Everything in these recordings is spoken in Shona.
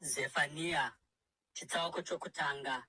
Zefania, chitsauko chokutanga.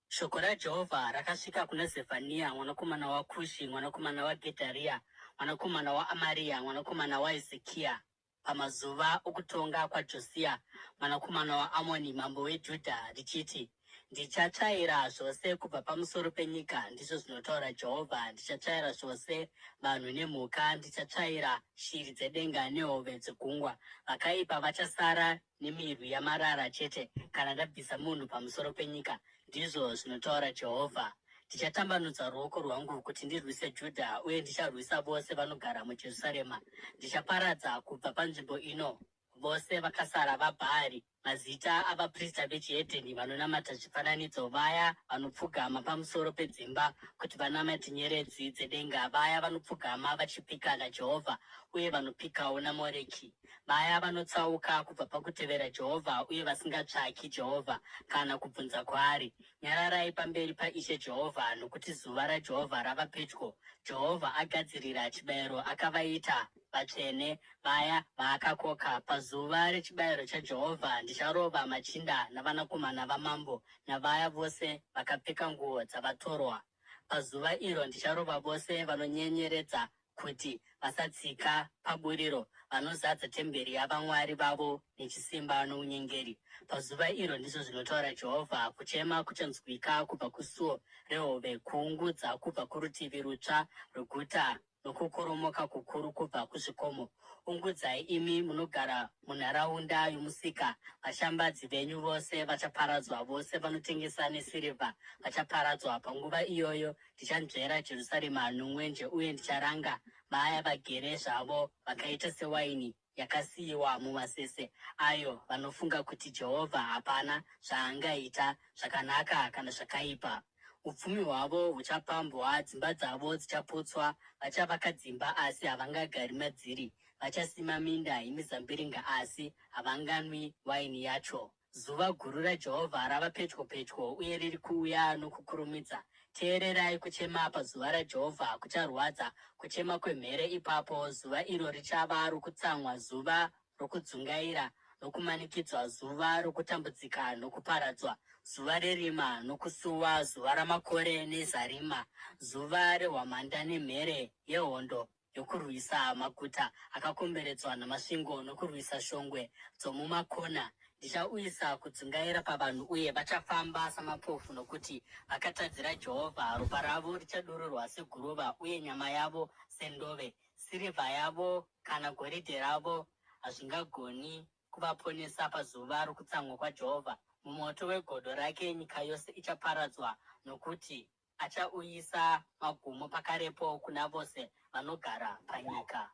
Shoko raJehovha rakasvika kuna Zefania mwanakomana waKushi, mwanakomana waGedharia, mwanakomana waAmaria, mwanakomana waHezekia, pamazuva okutonga kwaJosia, mwanakomana waAmoni, mambo weJudha, richiti, ndichatsvaira zvose kubva pamusoro penyika, ndizvo zvinotaura Jehovha. Ndichatsvaira zvose vanhu nemhuka, ndichatsvaira shiri dzedenga nehove dzegungwa. Vakaipa vachasara nemirwi yamarara chete, kana ndabvisa munhu pamusoro penyika, ndizvo zvinotaura Jehovha. Ndichatambanudza ruoko rwangu kuti ndirwise Judha, uye ndicharwisa vose vanogara muJerusarema. Ndichaparadza kubva panzvimbo ino vose vakasara vaBhaari, mazita avaprista vechihedheni vanonamata zvifananidzo, vaya vanopfugama pamusoro pedzimba kuti vanamate nyeredzi dzedenga, vaya vanopfugama vachipika naJehovha uye vanopikawo naMoreki, vaya vanotsauka kubva pakutevera Jehovha uye vasingatsvaki Jehovha kana kubvunza kwaari. Nyararai pamberi paIshe Jehovha, nokuti zuva raJehovha rava pedyo. Jehovha agadzirira chibayiro, akavaita vatsvene vaya vaakakoka. Pazuva rechibayiro chaJehovha ndicharova machinda navanakomana vamambo navaya vose vakapfeka nguo dzavatorwa. Pazuva iro ndicharova vose vanonyenyeredza kuti vasatsika paburiro, vanozadza temberi yavamwari vavo nechisimba nounyengeri. Pazuva iro, ndizvo zvinotaura Jehovha, kuchema kuchanzwika kubva kusuo rehove, kuungudza kubva kurutivi rutsva rweguta, nokukoromoka kukuru kubva kuzvikomo. Ungudzai imi munogara munharaunda yomusika. Vashambadzi venyu vose vachaparadzwa, vose vanotengesa nesirivha vachaparadzwa. Panguva iyoyo ndichanzvera Jerusarema nomwenje, uye ndicharanga vaya vagere zvavo vakaita sewaini yakasiyiwa mumasese ayo, vanofunga kuti Jehovha hapana zvaangaita, zvakanaka kana zvakaipa. Upfumi hwavo huchapambwa, dzimba dzavo dzichaputswa. Vachavaka dzimba asi havangagari madziri, vachasima minda yemizambiringa asi havanganwi waini yacho. Zuva guru raJehovha rava pedyo pedyo, uye riri kuuya nokukurumidza. Teererai kuchema pazuva raJehovha kucharwadza, kuchema kwemhere ipapo. Zuva iro richava rokutsamwa, zuva rokudzungaira nokumanikidzwa, zuva rokutambudzika nokuparadzwa, zuva rerima nokusuwa, zuva ramakore nezarima, zuva rehwamanda nemhere yehondo yokurwisa maguta akakomberedzwa namasvingo, nokurwisa shongwe dzomumakona. Ndichauyisa kudzungaira pavanhu, uye vachafamba samapofu, nokuti vakatadzira Jehovha. Ropa ravo richadururwa seguruva, uye nyama yavo sendove. Sirivha yavo kana goridhe ravo hazvingagoni kuvaponesa pazuva rokutsamwa kwaJehovha. Mumoto wegodo rake nyika yose ichaparadzwa, nokuti achauyisa magumo pakarepo kuna vose vanogara panyika.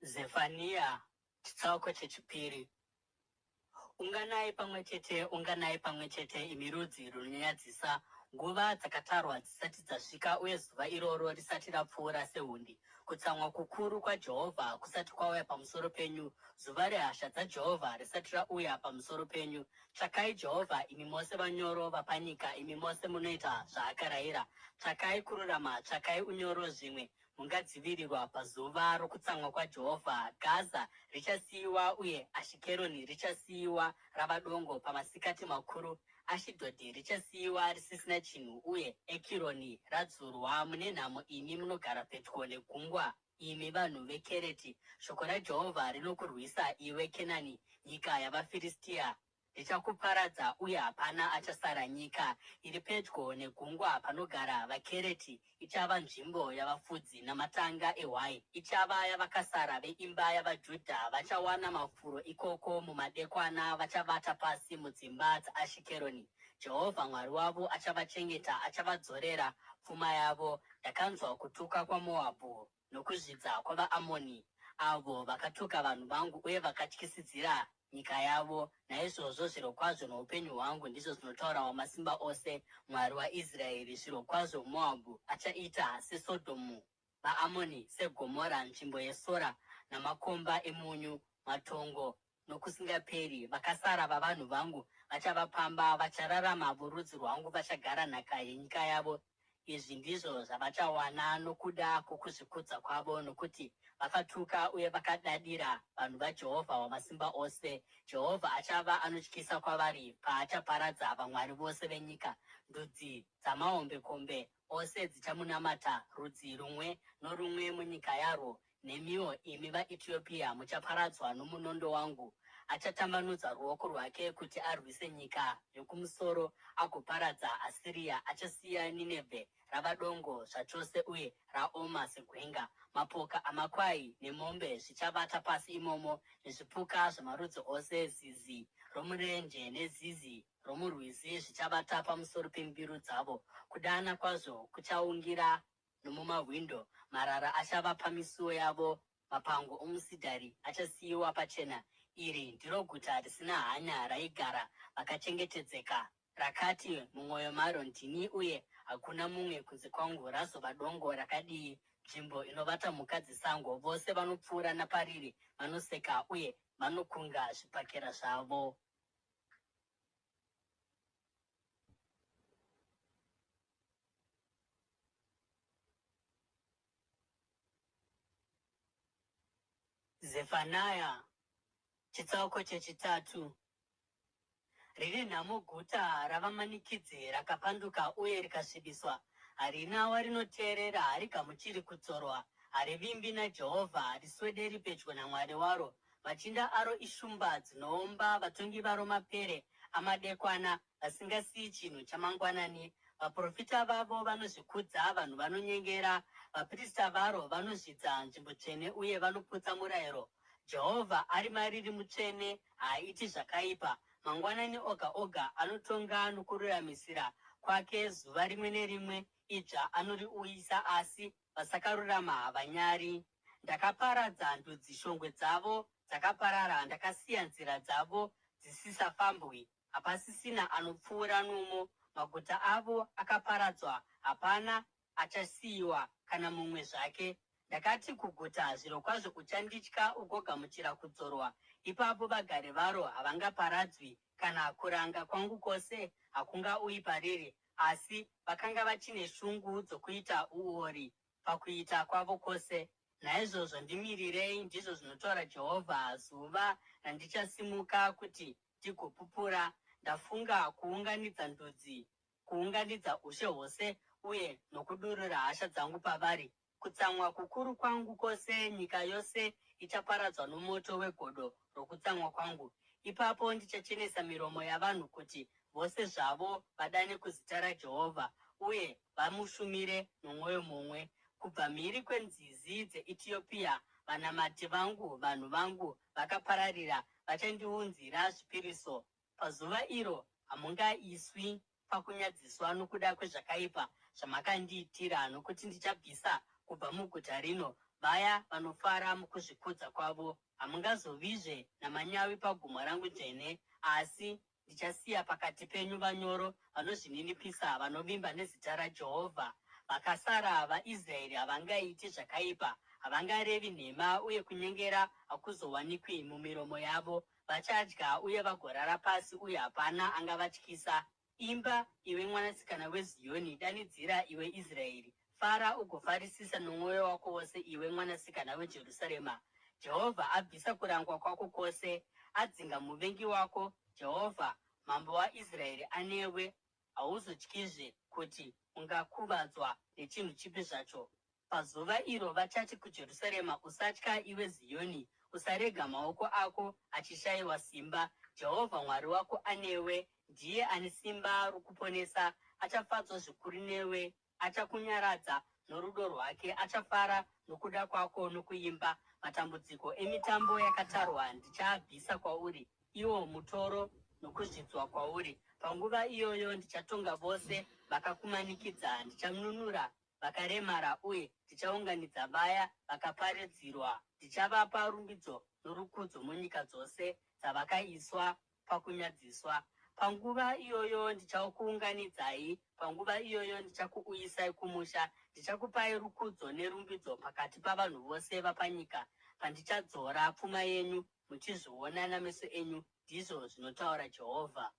Zefania, chitsauko chechipiri. Unganai pamwe chete, unganai pamwe chete, imi rudzi runonyadzisa. Nguva dzakatarwa dzisati dzasvika, uye zuva iroro risati rapfuura sehundi. Kutsamwa kukuru kwaJehovha kusati kwauya pamusoro penyu, zuva rehasha dzaJehovha risati rauya pamusoro penyu. Tsvakai Jehovha, imi mose vanyoro vapanyika, imi mose munoita zvaakarayira. Tsvakai kururama, tsvakai unyoro, zvimwe mungadzivirirwa pazuva rokutsamwa kwaJehovha. Gaza richasiyiwa, uye Ashikeroni richasiyiwa rava dongo pamasikati makuru. Ashidhodhi richasiyiwa risisina chinhu, uye Ekironi radzurwa. Mune nhamo imi munogara pedyo negungwa, imi vanhu veKereti. Shoko raJehovha rinokurwisa, iwe Kenani, nyika yavaFiristia. Richakuparadza, uye hapana achasara. Nyika iri pedyo negungwa panogara vaKereti ichava nzvimbo yavafudzi namatanga ehwai. Ichava yavakasara veimba yavaJudha. Vachawana mafuro ikoko mumadekwana, vachavata pasi mudzimba dzaAshikeroni. Jehovha Mwari wavo achavachengeta, achavadzorera pfuma yavo. Ndakanzwa kutuka kwaMoabhu nokuzvidza kwavaAmoni, avo vakatuka vanhu vangu uye vakatyisidzira nyika yavo. Naizvozvo zvirokwazvo noupenyu hwangu, ndizvo zvinotaura Wamasimba Ose, Mwari waIsraeri, zvirokwazvo Moabhu achaita seSodhomu, vaAmoni seGomora, nzvimbo yesora namakomba emunyu, matongo nokusingaperi. Vakasara vavanhu vangu vachavapamba, vachararama vorudzi rwangu, vachagara nhaka yenyika yavo. Izvi ndizvo zvavachawana nokuda kwokuzvikudza kwavo, nokuti vakatuka uye vakadadira vanhu vaJehovha Wamasimba Ose. Jehovha achava anotyisa kwavari paachaparadza vamwari vose venyika. Ndudzi dzamahombekombe ose dzichamunamata, rudzi rumwe norumwe munyika yarwo. Nemiwo imi vaEtiopia muchaparadzwa nomunondo wangu. Achatambanudza ruoko rwake kuti arwise nyika yokumusoro agoparadza Asiria. Achasiya Ninevhe rava dongo zvachose uye raoma segwenga. Mapoka amakwai nemombe zvichavata pasi imomo, nezvipuka zvamarudzi ose. Zizi romurenje nezizi romurwizi zvichavata pamusoro pembiru dzavo. Kudana kwazvo kuchaungira nomumahwindo. Marara achava pamisuo yavo. Mapango omusidhari achasiyiwa pachena. Iri ndiro guta risina hanya raigara vakachengetedzeka, rakati mumwoyo maro, ndini uye hakuna mumwe kunze kwangu. Razova dongo rakadii, nzvimbo inovata mhuka dzesango. Vose vanopfuura napariri vanoseka uye vanokunga zvipakera zvavo. Zefania chitsauko chechitatu. Riri nhamo guta ravamanikidzi rakapanduka uye rikasvibiswa. Harina warinoteerera, harigamuchiri kudzorwa. Harivimbi naJehovha, hariswederi pedyo naMwari waro. Machinda aro ishumba dzinoomba, vatongi varo mapere amadekwana, vasingasiyi chinhu chamangwanani. Vaprofita vavo vanozvikudza, vanhu vanonyengera. Vaprista varo vanozvidza nzvimbo tsvene uye vanoputsa murayiro. Jehovha ari mariri mutsvene, haaiti zvakaipa. Mangwanani oga oga anotonga nokururamisira kwake. Zuva rimwe nerimwe idzva anoriuyisa, asi vasakarurama havanyari. Ndakaparadza ndudzi, shongwe dzavo dzakaparara. Ndakasiya nzira dzavo dzisisafambwi, hapasisina anopfuura nomo. Maguta avo akaparadzwa, hapana achasiyiwa kana mumwe zvake. Ndakati kuguta, zvirokwazvo uchanditya ugogamuchira kudzorwa. Ipapo vagari varo havangaparadzwi, kana kuranga kwangu kwose hakungauyi pariri. Asi vakanga vachine shungu dzokuita uori pakuita kwavo kwose. Naizvozvo ndimirirei, ndizvo zvinotaura Jehovha, zuva randichasimuka kuti ndigopupura. Ndafunga kuunganidza ndudzi, kuunganidza ushe hwose uye nokudurura hasha dzangu pavari. Kutsamwa kukuru kwangu kwose, nyika yose ichaparadzwa nomoto wegodo rokutsamwa kwangu. Ipapo ndichachenesa miromo yavanhu kuti vose zvavo vadane kuzita raJehovha uye vamushumire nomwoyo mumwe. Kubva mhiri kwenzizi dzeEtiopia, vanamati vangu, vanhu vangu vakapararira, vachandiunzira zvipiriso. Pazuva iro hamungaiswi pakunyadziswa nokuda kwezvakaipa zvamakandiitira, nokuti ndichabvisa kubva muguta rino vaya vanofara mukuzvikudza kwavo. Hamungazovizve namanyawi pagomo rangu dzvene, asi ndichasiya pakati penyu vanyoro vanozvininipisa, vanovimba nezita raJehovha. Vakasara vaIsraeri havangaiti zvakaipa, havangarevi nhema, uye kunyengera hakuzowanikwi mumiromo yavo. Vachadya uye vagorara pasi, uye hapana angavatyisa. Imba, iwe mwanasikana weZioni, danidzira iwe Israeri. Fara ugofarisisa nomwoyo wako wose, iwe mwanasikana weJerusarema. Jehovha abvisa kurangwa kwako kwose, adzinga muvengi wako. Jehovha, mambo waIsraeri, anewe. Hauzotyizve kuti ungakuvadzwa nechinhu chipi zvacho. Pazuva iro vachati kuJerusarema, usatya iwe Zioni, usarega maoko ako achishayiwa simba. Jehovha Mwari wako anewe, ndiye ane simba rokuponesa. Achafadzwa zvikuru newe, achakunyaradza norudo rwake. Achafara nokuda kwako nokuimba. Matambudziko emitambo yakatarwa ndichaabvisa kwauri, iwo mutoro nokuzvidzwa kwauri. Panguva iyoyo ndichatonga vose vakakumanikidza, ndichanunura vakaremara uye ndichaunganidza vaya vakaparadzirwa. Ndichavapa rumbidzo norukudzo munyika dzose dzavakaiswa pakunyadziswa. Panguva iyoyo ndichakuunganidzai, panguva iyoyo ndichakuuyisai kumusha. Ndichakupai rukudzo nerumbidzo pakati pavanhu vose vapanyika. Pandichadzora pfuma yenyu muchizviona nameso enyu, ndizvo zvinotaura Jehovha.